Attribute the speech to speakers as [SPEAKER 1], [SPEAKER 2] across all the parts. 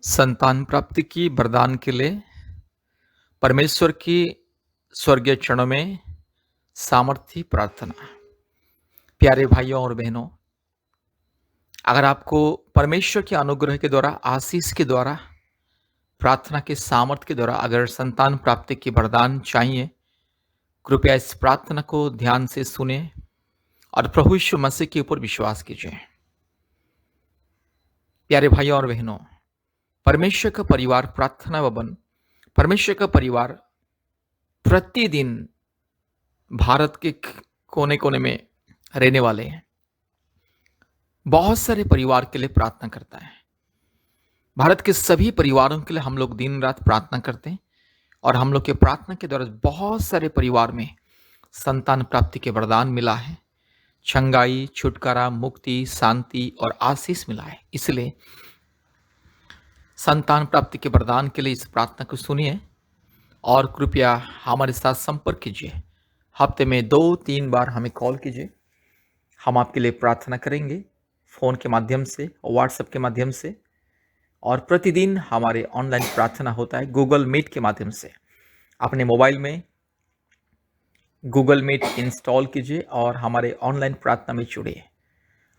[SPEAKER 1] संतान प्राप्ति की वरदान के लिए परमेश्वर की स्वर्गीय चरणों में सामर्थ्य प्रार्थना। प्यारे भाइयों और बहनों, अगर आपको परमेश्वर के अनुग्रह के द्वारा, आशीष के द्वारा, प्रार्थना के सामर्थ्य के द्वारा अगर संतान प्राप्ति की वरदान चाहिए, कृपया इस प्रार्थना को ध्यान से सुने और प्रभु यीशु मसीह के ऊपर विश्वास कीजिए। प्यारे भाइयों और बहनों, परमेश्वर का परिवार प्रार्थना भवन, परमेश्वर का परिवार प्रतिदिन भारत के कोने कोने में रहने वाले हैं, बहुत सारे परिवार के लिए प्रार्थना करता है। भारत के सभी परिवारों के लिए हम लोग दिन रात प्रार्थना करते हैं और हम लोग के प्रार्थना के द्वारा बहुत सारे परिवार में संतान प्राप्ति के वरदान मिला है, चंगाई, छुटकारा, मुक्ति, शांति और आशीष मिला है। इसलिए संतान प्राप्ति के वरदान के लिए इस प्रार्थना को सुनिए और कृपया हमारे साथ संपर्क कीजिए। हफ्ते में 2-3 बार हमें कॉल कीजिए, हम आपके लिए प्रार्थना करेंगे, फ़ोन के माध्यम से, व्हाट्सएप के माध्यम से, और प्रतिदिन हमारे ऑनलाइन प्रार्थना होता है गूगल मीट के माध्यम से। अपने मोबाइल में गूगल मीट इंस्टॉल कीजिए और हमारे ऑनलाइन प्रार्थना में जुड़िए।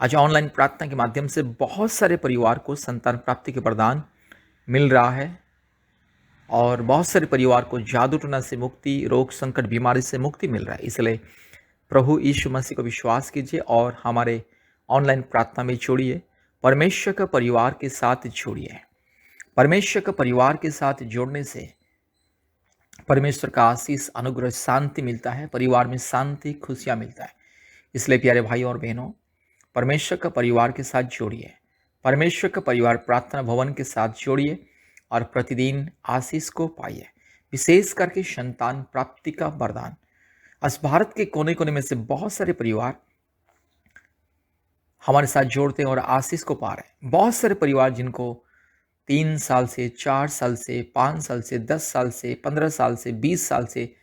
[SPEAKER 1] आज ऑनलाइन प्रार्थना के माध्यम से बहुत सारे परिवार को संतान प्राप्ति के वरदान मिल रहा है और बहुत सारे परिवार को जादू टोना से मुक्ति, रोग संकट, बीमारी से मुक्ति मिल रहा है। इसलिए प्रभु यीशु मसीह को विश्वास कीजिए और हमारे ऑनलाइन प्रार्थना में जुड़िए। परमेश्वर का परिवार के साथ जुड़िए। परमेश्वर का परिवार के साथ जोड़ने से परमेश्वर का आशीष, अनुग्रह, शांति मिलता है। परिवार में शांति, खुशियाँ मिलता है। इसलिए प्यारे भाइयों और बहनों, परमेश्वर का परिवार के साथ जोड़िए। परमेश्वर का परिवार प्रार्थना भवन के साथ जोड़िए और प्रतिदिन आशीष को पाइए, विशेष करके संतान प्राप्ति का वरदान। आज भारत के कोने कोने में से बहुत सारे परिवार हमारे साथ जोड़ते हैं और आशीष को पा रहे हैं। बहुत सारे परिवार जिनको 3 साल से, 4 साल से, 5 साल से, 10 साल से, 15 साल से, 20 साल से,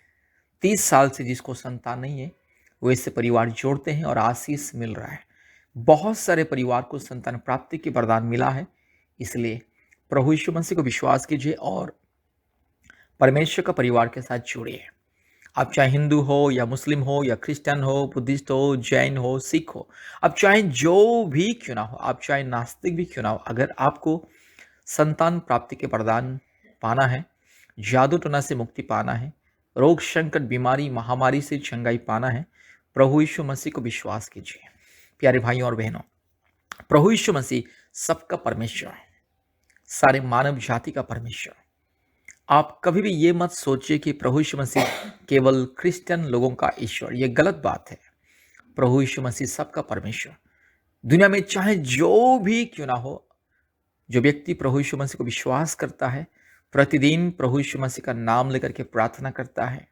[SPEAKER 1] 30 साल से जिसको संतान नहीं है, वैसे परिवार जोड़ते हैं और आशीष मिल रहा है। बहुत सारे परिवार को संतान प्राप्ति की वरदान मिला है। इसलिए प्रभु यीशु मसीह को विश्वास कीजिए और परमेश्वर का परिवार के साथ जुड़िए। आप चाहे हिंदू हो या मुस्लिम हो या क्रिश्चियन हो, बुद्धिस्ट हो, जैन हो, सिख हो, आप चाहे जो भी क्यों ना हो, आप चाहे नास्तिक भी क्यों ना हो, अगर आपको संतान प्राप्ति के वरदान पाना है, जादू टोना से मुक्ति पाना है, रोग संकट, बीमारी, महामारी से चंगाई पाना है, प्रभु यीशु मसीह को विश्वास कीजिए। प्यारे भाइयों और बहनों, प्रभु यीशु मसीह सबका परमेश्वर है, सारे मानव जाति का परमेश्वर। आप कभी भी ये मत सोचिए कि प्रभु यीशु मसीह केवल क्रिश्चियन लोगों का ईश्वर, ये गलत बात है। प्रभु यीशु मसीह सबका परमेश्वर। दुनिया में चाहे जो भी क्यों ना हो, जो व्यक्ति प्रभु यीशु मसीह को विश्वास करता है, प्रतिदिन प्रभु यीशु मसीह का नाम लेकर के प्रार्थना करता है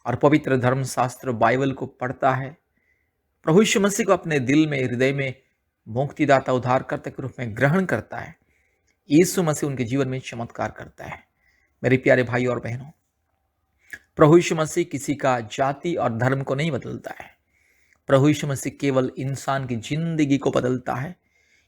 [SPEAKER 1] और पवित्र धर्मशास्त्र बाइबल को पढ़ता है, प्रभु यीशु मसीह को अपने दिल में, हृदय में मुक्तिदाता, उद्धारकर्ता के रूप में ग्रहण करता है, यीशु मसीह उनके जीवन में चमत्कार करता है। मेरे प्यारे भाई और बहनों, प्रभु यीशु मसीह किसी का जाति और धर्म को नहीं बदलता है। प्रभु यीशु मसीह केवल इंसान की जिंदगी को बदलता है,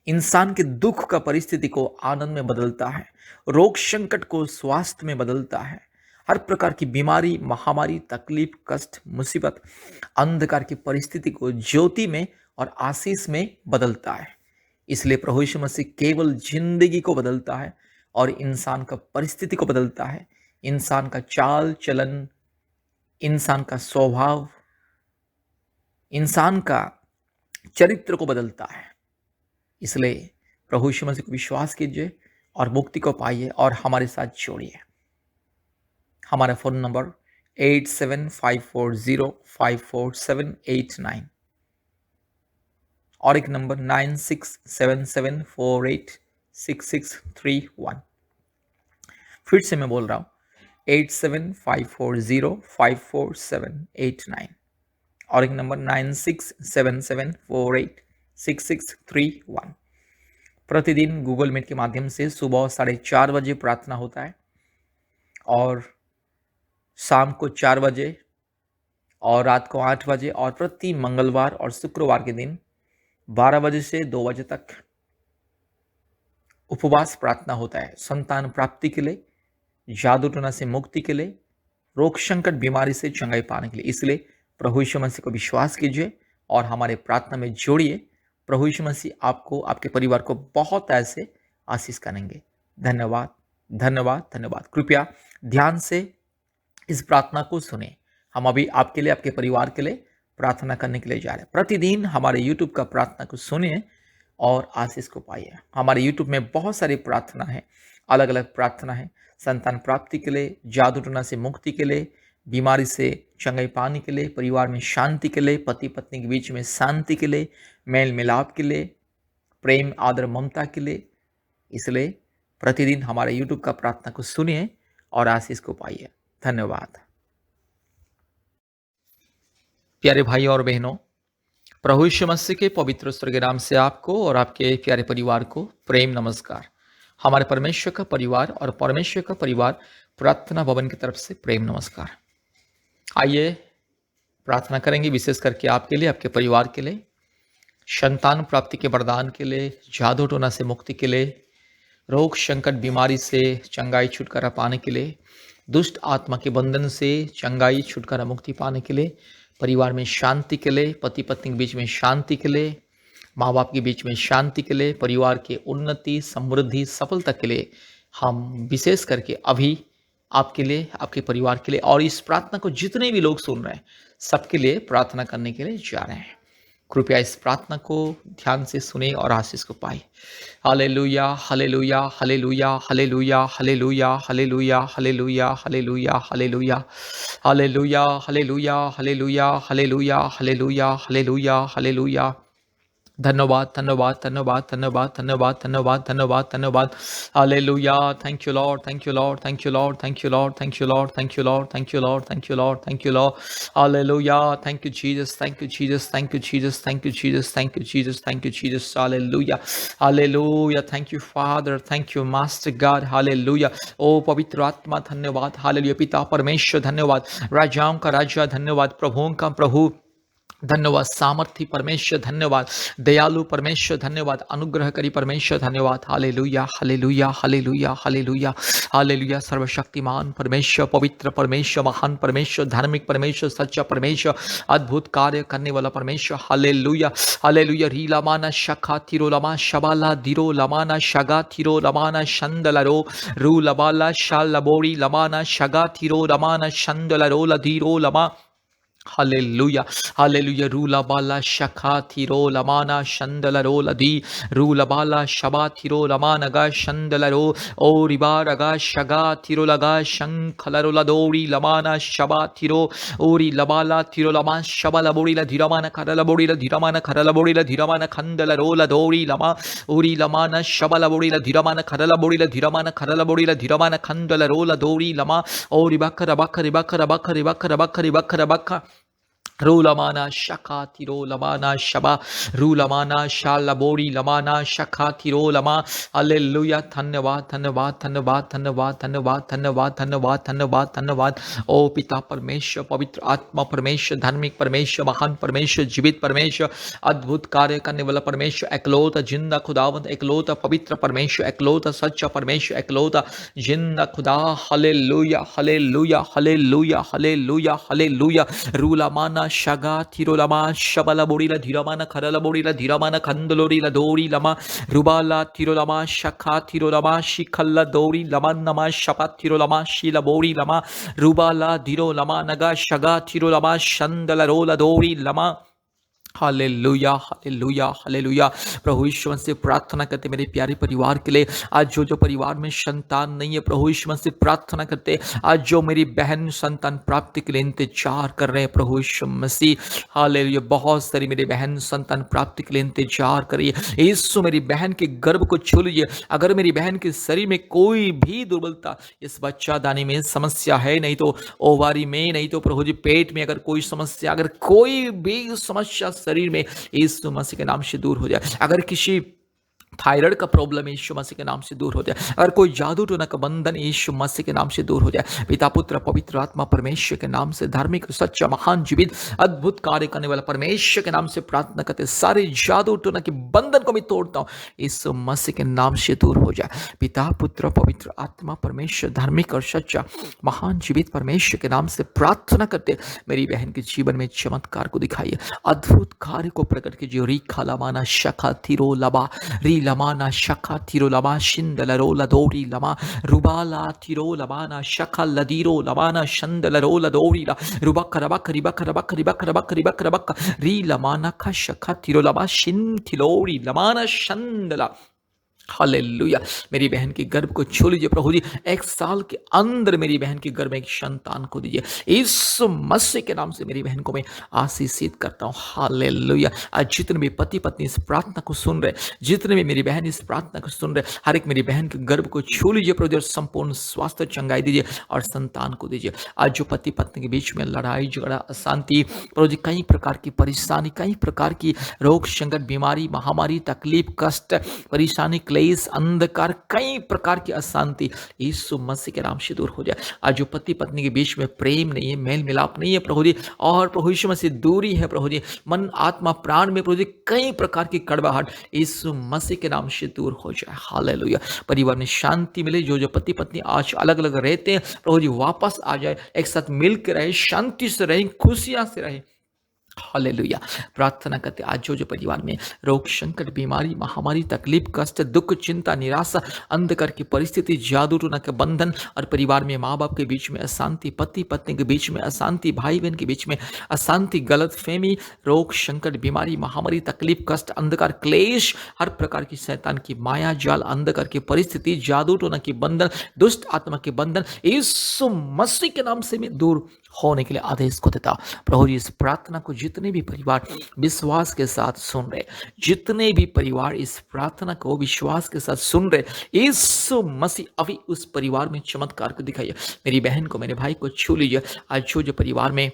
[SPEAKER 1] इंसान के दुख का परिस्थिति को आनंद में बदलता है, रोग संकट को स्वास्थ्य में बदलता है, हर प्रकार की बीमारी, महामारी, तकलीफ, कष्ट, मुसीबत, अंधकार की परिस्थिति को ज्योति में और आशीष में बदलता है। इसलिए प्रभु यीशु मसीह केवल जिंदगी को बदलता है और इंसान का परिस्थिति को बदलता है, इंसान का चाल चलन, इंसान का स्वभाव, इंसान का चरित्र को बदलता है। इसलिए प्रभु यीशु मसीह को विश्वास कीजिए और मुक्ति को पाइए और हमारे साथ जोड़िए। हमारा फ़ोन नंबर 8754054789 और एक नंबर 9677486631। फिर से मैं बोल रहा हूँ 8754054789 और एक नंबर 9677486631। प्रतिदिन गूगल मीट के माध्यम से सुबह 4:30 बजे प्रार्थना होता है और शाम को 4 बजे और रात को 8 बजे और प्रति मंगलवार और शुक्रवार के दिन 12 बजे से 2 बजे तक उपवास प्रार्थना होता है संतान प्राप्ति के लिए, जादू टोना से मुक्ति के लिए, रोग संकट बीमारी से चंगाई पाने के लिए। इसलिए प्रभु यीशु मसीह को विश्वास कीजिए और हमारे प्रार्थना में जोड़िए। प्रभु यीशु मसीह आपको, आपके परिवार को बहुत ऐसे आशीष करेंगे। धन्यवाद, धन्यवाद, धन्यवाद। कृपया ध्यान से इस प्रार्थना को सुने। हम अभी आपके लिए, आपके परिवार के लिए प्रार्थना करने के लिए जा रहे हैं। प्रतिदिन हमारे यूट्यूब का प्रार्थना को सुनिए और आशीष को पाइए। हमारे यूट्यूब में बहुत सारी प्रार्थना है, अलग अलग प्रार्थना है। संतान प्राप्ति के लिए, जादू टोना से मुक्ति के लिए, बीमारी से चंगाई पाने के लिए, परिवार में शांति के लिए, पति पत्नी के बीच में शांति के लिए, मेल मिलाप के लिए, प्रेम आदर ममता के लिए। इसलिए प्रतिदिन हमारे यूट्यूब का प्रार्थना को सुनिए और आशीष को पाइए। धन्यवाद। प्यारे भाई और बहनों, प्रभु यीशु मसीह के पवित्र स्वर्ग नाम से आपको और आपके प्यारे परिवार को प्रेम नमस्कार। हमारे परमेश्वर का परिवार और परमेश्वर का परिवार प्रार्थना भवन की तरफ से प्रेम नमस्कार। आइए प्रार्थना करेंगे विशेष करके आपके लिए, आपके परिवार के लिए, संतान प्राप्ति के वरदान के लिए, जादू टोना से मुक्ति के लिए, रोग संकट बीमारी से चंगाई छुटकारा पाने के लिए, दुष्ट आत्मा के बंधन से चंगाई छुटकारा मुक्ति पाने के लिए, परिवार में शांति के लिए, पति पत्नी के बीच में शांति के लिए, माँ बाप के बीच में शांति के लिए, परिवार के उन्नति समृद्धि सफलता के लिए हम विशेष करके अभी आपके लिए, आपके परिवार के लिए और इस प्रार्थना को जितने भी लोग सुन रहे हैं सबके लिए प्रार्थना करने के लिए जा रहे हैं। कृपया इस प्रार्थना को ध्यान से सुने और आशीष को पाए। Hallelujah, hallelujah, hallelujah, hallelujah, hallelujah, hallelujah, hallelujah, hallelujah, hallelujah, hallelujah, hallelujah, hallelujah, hallelujah, hallelujah, hallelujah, hallelujah. धन्यवाद, धन्यवाद, धन्यवाद, धन्यवाद, धन्यवाद, धन्यवाद, धन्यवाद, धन्यवाद। Hallelujah. Thank you Lord, thank you Lord, thank you Lord, thank you Lord, thank you Lord, thank you Lord, thank you Lord, thank you Lord, thank you Lord. Hallelujah. Thank you Jesus, thank you Jesus, thank you Jesus, thank you Jesus, thank you Jesus, thank you Jesus. Hallelujah, hallelujah. Thank you father, thank you master God. Hallelujah. ओ पवित्र आत्मा धन्यवाद। Hallelujah. पिता परमेश्वर धन्यवाद। राजाओं का राजा धन्यवाद। प्रभुओं का प्रभु धन्यवाद। सामर्थी परमेश्वर धन्यवाद। दयालु परमेश्वर धन्यवाद। अनुग्रहकारी परमेश्वर धन्यवाद। Hallelujah, hallelujah, hallelujah, hallelujah, hallelujah. सर्वशक्तिमान परमेश्वर, पवित्र परमेश्वर, महान परमेश्वर, धार्मिक परमेश्वर, सच्चा परमेश्वर, अद्भुत कार्य करने वाला परमेश्वर। Hallelujah, hallelujah. रीला माना शखा थिरो लमा शबाला दिरो लमाना शगा थिरो लमाना शंदलरो रू लबाला शाल लबोरी लमाना शगा थिरो लमाना शंदलरो लधीरो लमा। Hallelujah, hallelujah. रूला बाला शखा थिरो लमाना शंदलरो लदी रूला बाला शबा थिरो लमानगा शंदलरो ओ रिबा रगा शगा थिरो लगा शंखलरो लदोरी लमाना शबा थिरो ओरी लबाला थिरो लमा शबा लबोरी लधिरमाना खरला बोरी लधिरमाना खरला बोरी लधिरमाना खंदलरो लदोरी लमा ओरी लमाना शबा लबोरी लधिरमाना खरला बोरी लधिरमाना खरला बोरी लधिरमाना खंदलरो लदोरी लमा ओरी बखर बखर बखर बखर बखर बखर बखर बखर रूलमाना शखा थिरो लमाना शबा रूलमाना शालबोरी लमाना शखा थिरो लमा। हालेलुया। धन्यवाद, धन्यवाद, धन्यवाद, धन्यवाद, धन्यवाद, धन्यवाद, धन्यवाद, धन्यवाद, धन्यवाद। ओ पिता परमेश्वर, पवित्र आत्मा परमेश्वर, धार्मिक परमेश्वर, महान परमेश्वर, जीवित परमेश्वर, अद्भुत कार्य करने वाला परमेश्वर, एकलौता जिंदा खुदावंत, एकलौता पवित्र परमेश्वर, एकलौता सच्चा परमेश्वर, एकलौता जिंदा खुदा। Hallelujah, hallelujah, hallelujah, hallelujah, hallelujah. रूलमाना शगा थिरो लमा शबला बोरीला धीरमाना खरला बोरीला धीरमाना खंदलोरीला दोरी लमा रुबाला थिरो लमा शखा थिरो लमा शिखल्ला दोरी लमा नमा शपा थिरो लमा शीला बोरी लमा रुबाला धीरो लमा नगा शगा थिरो लमा शंदला रोला दोरी लमा। Hallelujah, hallelujah, hallelujah. प्रभु ईश्वर से प्रार्थना करते मेरे प्यारे परिवार के लिए। आज जो परिवार में संतान नहीं है, प्रभु ईश्वर से प्रार्थना करते। आज जो मेरी बहन संतान प्राप्ति के लिए इंतजार कर रहे हैं, प्रभु ईश्वर मसीह हालेलुया। बहुत सारी मेरी बहन संतान प्राप्ति के लिए इंतजार कर रही है। यीशु मेरी बहन के गर्भ को छू लीजिए। अगर मेरी बहन के शरीर में कोई भी दुर्बलता, इस बच्चादानी में समस्या है, नहीं तो ओवारी में, नहीं तो प्रभु जी पेट में अगर कोई समस्या, अगर कोई भी समस्या शरीर में, यीशु मसीह के नाम से दूर हो जाए। अगर किसी थायराइड का प्रॉब्लम यीशु मसीह के नाम से दूर हो जाए। अगर कोई जादू टोना का बंधन यीशु मसीह के नाम से दूर हो जाए। पिता पुत्र पवित्र आत्मा परमेश्वर के नाम से धार्मिक सच्चा महान जीवित अद्भुत कार्य करने वाला परमेश्वर के नाम से प्रार्थना करते सारे जादू टोना के बंधन को मैं तोड़ता हूँ, यीशु मसीह के नाम से दूर हो जाए। पिता पुत्र पवित्र आत्मा परमेश्वर धार्मिक और सच्चा महान जीवित परमेश्वर के नाम से प्रार्थना करते मेरी बहन के जीवन में चमत्कार को दिखाइए, अद्भुत कार्य को प्रकट कीजिए। री खालामाना शखा थिरो लबा री लमाना शखा थिरो लबा शिंदलरो लदोरी लमा रुबाला थिरो लबाना शखा लदीरो लबाना शंदलरो लदोरी ला रुबक रबक रिबक रबक रिबक रबक रिबक रबक री लमाना खा शखा थिरो लबा शिन थिलोरी लमाना शंदला। हालेलुया। मेरी बहन के गर्भ को छू लीजिए प्रभु जी, 1 साल के अंदर मेरी बहन के गर्भ में एक संतान को दीजिए, यीशु मसीह के नाम से मेरी बहन को मैं आशीषित करता हूँ। हालेलुया। आज जितने भी पति पत्नी इस प्रार्थना को सुन रहे, जितने भी मेरी बहन इस प्रार्थना को सुन रहे, हर एक मेरी बहन के गर्भ को छू लीजिए प्रभु जी, और संपूर्ण स्वास्थ्य चंगाई दीजिए और संतान को दीजिए। आज जो पति पत्नी के बीच में लड़ाई झगड़ा अशांति प्रभु जी, कई प्रकार की परेशानी, कई प्रकार की रोग संकट बीमारी महामारी तकलीफ कष्ट परेशानी क्लेश अंधकार कई प्रकार की अशांति यीशु मसीह के नाम से दूर हो जाए। आज जो पति पत्नी के बीच में प्रेम नहीं है, मेल मिलाप नहीं है प्रभु जी, और प्रभु यीशु मसीह दूरी है प्रभु जी, मन आत्मा प्राण में प्रभु जी कई प्रकार की कड़वाहट यीशु मसीह के नाम से दूर हो जाए। हालेलुया। परिवार में शांति मिले, जो जो पति पत्नी आज अलग अलग रहते हैं प्रभु जी वापस आ जाए, एक साथ मिल के रहे, शांति से रहे, खुशियां से रहे। हालेलुया। प्रार्थना करते आज जो जो परिवार में रोग संकट बीमारी महामारी तकलीफ कष्ट दुख चिंता निराशा अंधकार की परिस्थिति जादू टोना के बंधन, और परिवार में माँ बाप के बीच में अशांति, पति पत्नी के बीच में अशांति, भाई बहन के बीच में अशांति, गलत फहमी, रोग संकट बीमारी महामारी तकलीफ कष्ट अंधकार क्लेश, हर प्रकार की शैतान की माया जाल अंधकार की परिस्थिति जादू टोना की बंधन दुष्ट आत्मा के बंधन यीशु मसीह के नाम से मैं दूर होने के लिए आदेश को देता। प्रभु जी इस प्रार्थना को जितने भी परिवार विश्वास के साथ सुन रहे, जितने भी परिवार इस प्रार्थना को विश्वास के साथ सुन रहे, यीशु मसीह अभी उस परिवार में चमत्कार को दिखाइए। मेरी बहन को मेरे भाई को छू लीजिए। आज जो परिवार में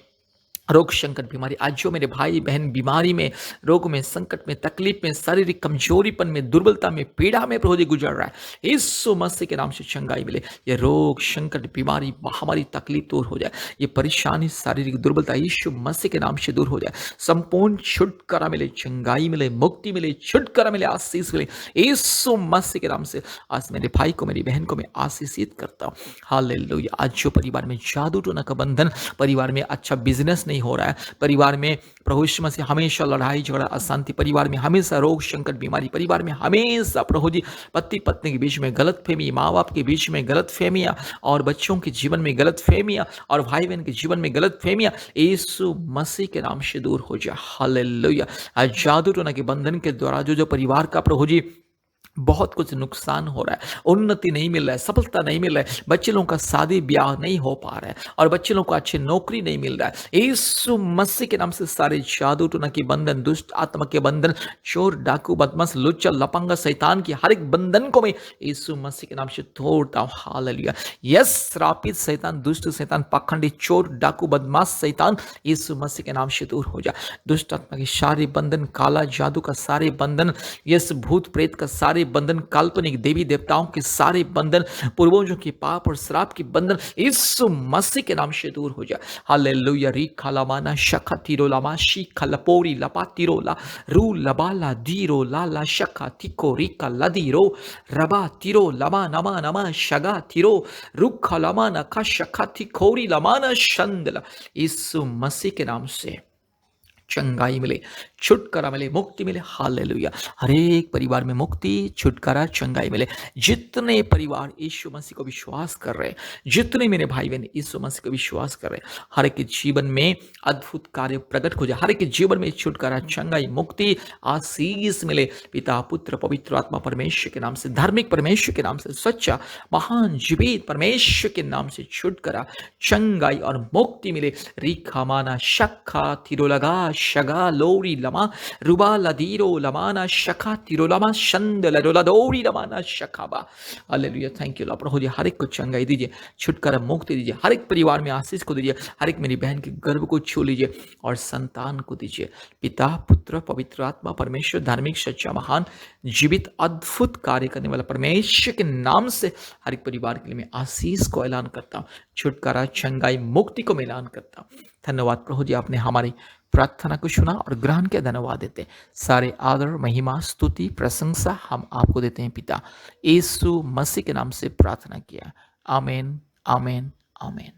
[SPEAKER 1] रोग संकट बीमारी, आज जो मेरे भाई बहन बीमारी में रोग में संकट में तकलीफ में शारीरिक कमजोरीपन में दुर्बलता में पीड़ा में प्रभु जी गुजर रहा है, यीशु मसीह के नाम से चंगाई मिले। ये रोग संकट बीमारी महामारी तकलीफ दूर हो जाए, ये परेशानी शारीरिक दुर्बलता यीशु मसीह के नाम से दूर हो जाए, संपूर्ण छुटकारा मिले, चंगाई मिले, मुक्ति मिले, छुटकारा मिले, आशीष मिले यीशु मसीह के नाम से। आज मेरे भाई को मेरी बहन को मैं आशीषित करता हूँ। हालेलुया। आज जो परिवार में जादू टोना का बंधन, परिवार में अच्छा बिजनेस नहीं हो रहा है, परिवार में प्रभु यीशु मसीह हमेशा लड़ाई झगड़ा अशांति, परिवार में हमेशा रोग संकट बीमारी, परिवार में हमेशा प्रभु जी पति पत्नी के बीच में गलत फहमी, माँ बाप के बीच में गलत फहमियाँ, और बच्चों के जीवन में गलत फहमियाँ, और भाई बहन के जीवन में गलत फहमियाँ यीशु मसीह के नाम से दूर हो जाए। हालेलुया। आज जादू टोना के बंधन के द्वारा जो जो परिवार का प्रभु जी बहुत कुछ नुकसान हो रहा है, उन्नति नहीं मिल रहा है, सफलता नहीं मिल रहा है, बच्चे लोगों का शादी ब्याह नहीं हो पा रहा है, और बच्चे लोगों को अच्छी नौकरी नहीं मिल रहा है, यीशु मसीह के नाम से सारे जादू टोना के बंधन दुष्ट आत्मा के बंधन चोर डाकू बदमाश लुच्चा लपंगा शैतान की हर एक बंधन को मैं यीशु मसीह के नाम से तोड़ता हूँ। हालेलुया। यस श्रापित शैतान दुष्ट शैतान पाखंडी चोर डाकू बदमाश शैतान यीशु मसीह के नाम से दूर हो जा। दुष्ट आत्मा के सारे बंधन, काला जादू का सारे बंधन, यस भूत प्रेत का सारे बंधन, काल्पनिक देवी देवताओं के सारे बंधन, पूर्वजों के पाप और श्राप के बंधन यीशु मसीह के नाम से दूर हो जाए। हालेलुया। री खालामाना शखा तीरो लामा शी खलपोरी लपा तीरो ला रू लबाला दीरो लाला शखा तिको रिका लदीरो रबा तीरो लमा नमा नमा शगा तीरो रुखा लमाना का शखा तिकोरी लमाना शंदला। यीशु मसीह के नाम से चंगाई मिले, छुटकारा मिले, मुक्ति मिले। हालेलुया। हर एक परिवार में मुक्ति छुटकारा चंगाई मिले। जितने परिवार यीशु मसीह को विश्वास कर रहे हैं, जितने मेरे भाई बहन यीशु मसीह को विश्वास कर रहे हैं, हर एक के जीवन में अद्भुत कार्य प्रकट हो जाए, हर एक के जीवन में छुटकारा चंगाई मुक्ति आशीष मिले। पिता पुत्र पवित्र आत्मा परमेश्वर के नाम से, धार्मिक परमेश्वर के नाम से, सच्चा महान जीवित परमेश्वर के नाम से छुटकारा चंगाई और मुक्ति मिले। रिखा माना शक्खा थिरो लगा शगा लोरी लमा रुबा लदीरो लमाना शखा तिरो लमा शंद लडोलादोरी लमाना शखाबा। Hallelujah, thank you Lord. प्रभु जी हर एक को चंगाई दीजिए, छुटकारा मुक्ति दीजिए, हर एक परिवार में आशीष को दीजिए, हर एक मेरी बहन के गर्भ को छू लीजिए और संतान को दीजिए। पिता, पुत्र, पवित्र आत्मा, परमेश्वर, धार्मिक, सच्चा, महान, जीवित, अद्भुत कार्य करने वाला परमेश्वर के नाम से हर एक परिवार के लिए मैं आशीष को ऐलान करता हूँ, छुटकारा, चंगाई, मुक्ति को मैं ऐलान करता हूँ। धन्यवाद प्रभु जी, आपने हमारी प्रार्थना को सुना और ग्रहण के धन्यवाद देते हैं। सारे आदर, महिमा, स्तुति, प्रशंसा हम आपको देते हैं पिता। यीशु मसीह के नाम से प्रार्थना किया। आमीन, आमीन, आमीन।